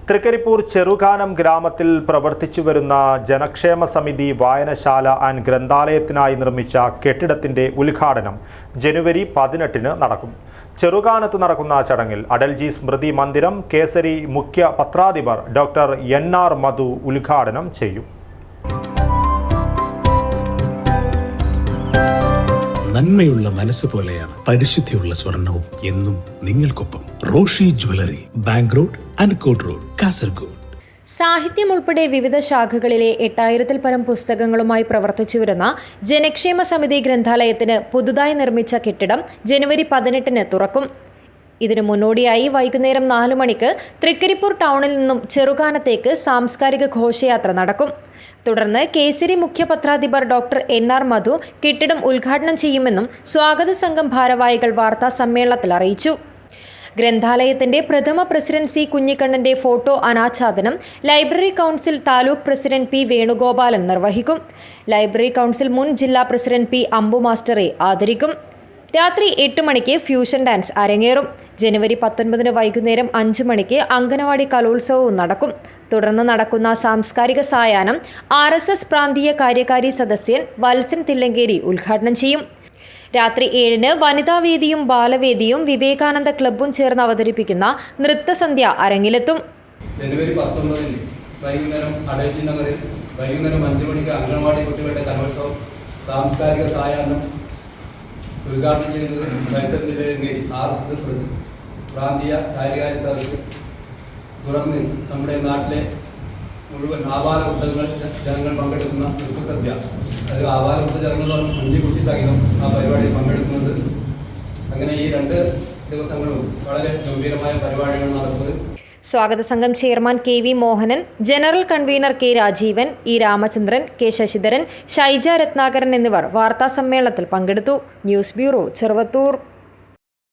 തൃക്കരിപ്പൂർ ചെറുകാനം ഗ്രാമത്തിൽ പ്രവർത്തിച്ചു വരുന്ന ജനക്ഷേമ സമിതി വായനശാല ആൻഡ് ഗ്രന്ഥാലയത്തിനായി നിർമ്മിച്ച കെട്ടിടത്തിന്റെ ഉദ്ഘാടനം ജനുവരി 18-ന് നടക്കും. ചെറുകാനത്ത് നടക്കുന്ന ചടങ്ങിൽ അടൽജി സ്മൃതി മന്ദിരം കേസരി മുഖ്യ പത്രാധിപർ ഡോക്ടർ NR മധു ഉദ്ഘാടനം ചെയ്യും. നന്മയുള്ള മനസ്സ് പോലെയാണ് പരിശുദ്ധിയുള്ള സ്വർണവും എന്നും നിങ്ങൾക്കൊപ്പം. Roshy jewellery, bank road, അൻകോട്ട് road, Kasaragod. സാഹിത്യം ഉൾപ്പെടെ വിവിധ ശാഖകളിലെ 8000-ൽ പരം പുസ്തകങ്ങളുമായി പ്രവർത്തിച്ചുവരുന്ന ജനക്ഷേമ സമിതി ഗ്രന്ഥാലയത്തിന് പുതുതായി നിർമ്മിച്ച കെട്ടിടം ജനുവരി 18-ന് തുറക്കും. ഇതിനു മുന്നോടിയായി വൈകുന്നേരം 4 മണിക്ക് തൃക്കരിപ്പൂർ ടൗണിൽ നിന്നും ചെറുകാനത്തേക്ക് സാംസ്കാരിക ഘോഷയാത്ര നടക്കും. തുടർന്ന് കേസരി മുഖ്യ പത്രാധിപർ ഡോക്ടർ NR മധു കെട്ടിടം ഉദ്ഘാടനം ചെയ്യുമെന്നും സ്വാഗത സംഘം ഭാരവാഹികൾ വാർത്താ സമ്മേളനത്തിൽ അറിയിച്ചു. ഗ്രന്ഥാലയത്തിന്റെ പ്രഥമ പ്രസിഡന്റ് C. കുഞ്ഞിക്കണ്ണന്റെ ഫോട്ടോ അനാച്ഛാദനം library council taluk president P. Venugopalan നിർവഹിക്കും. ലൈബ്രറി കൗൺസിൽ മുൻ ജില്ലാ പ്രസിഡന്റ് P. അംബു മാസ്റ്ററെ ആദരിക്കും. രാത്രി 8 മണിക്ക് ഫ്യൂഷൻ ഡാൻസ് അരങ്ങേറും. ജനുവരി 19-ന് വൈകുന്നേരം 5 മണിക്ക് അങ്കനവാടി കലോത്സവവും നടക്കും. തുടർന്ന് നടക്കുന്ന സാംസ്കാരിക സായാഹ്നം RSS പ്രാന്തീയ കാര്യകാരി സദസ്യൻ വത്സൻ തില്ലങ്കേരി ഉദ്ഘാടനം ചെയ്യും. രാത്രി 7-ന് വനിതാവേദിയും ബാലവേദിയും വിവേകാനന്ദ ക്ലബ്ബും ചേർന്ന് അവതരിപ്പിക്കുന്ന നൃത്തസന്ധ്യ അരങ്ങിലെത്തും. ജനുവരി 19-ന് വൈകുന്നേരം അടൽജി നഗറിൽ വൈകുന്നേരം 5 മണിക്ക് അങ്കനവാടി കുട്ടികളുടെ കലോത്സവം സാംസ്കാരിക സായാഹ്നം ഉദ്ഘാടനം ചെയ്യുന്നത് വത്സൻ തില്ലങ്കേരി RSS പ്രാന്തീയ കാര്യകാരി സദസ്സ്. തുടർന്ന് നമ്മുടെ നാട്ടിലെ മുഴുവൻ ആബാലവൃദ്ധങ്ങൾ ജനങ്ങൾ പങ്കെടുക്കുന്ന നൃത്തസദ്യ, അത് ആബാലവൃദ്ധ ജനങ്ങൾ കുഞ്ഞിക്കുട്ടി സഹിതം ആ പരിപാടിയിൽ പങ്കെടുക്കുന്നുണ്ട്. അങ്ങനെ ഈ 2 ദിവസങ്ങളും വളരെ ഗംഭീരമായ പരിപാടികൾ നടത്തുന്നത്. സ്വാഗത സംഘം chairman KV Mohanan, general convener K. Rajeevan, E. Ramachandran, K. Sasidharan, Shaija Ratnakaran എന്നിവർ വാർത്താ സമ്മേളനത്തിൽ പങ്കെടുത്തു. News bureau, Cheruvathur.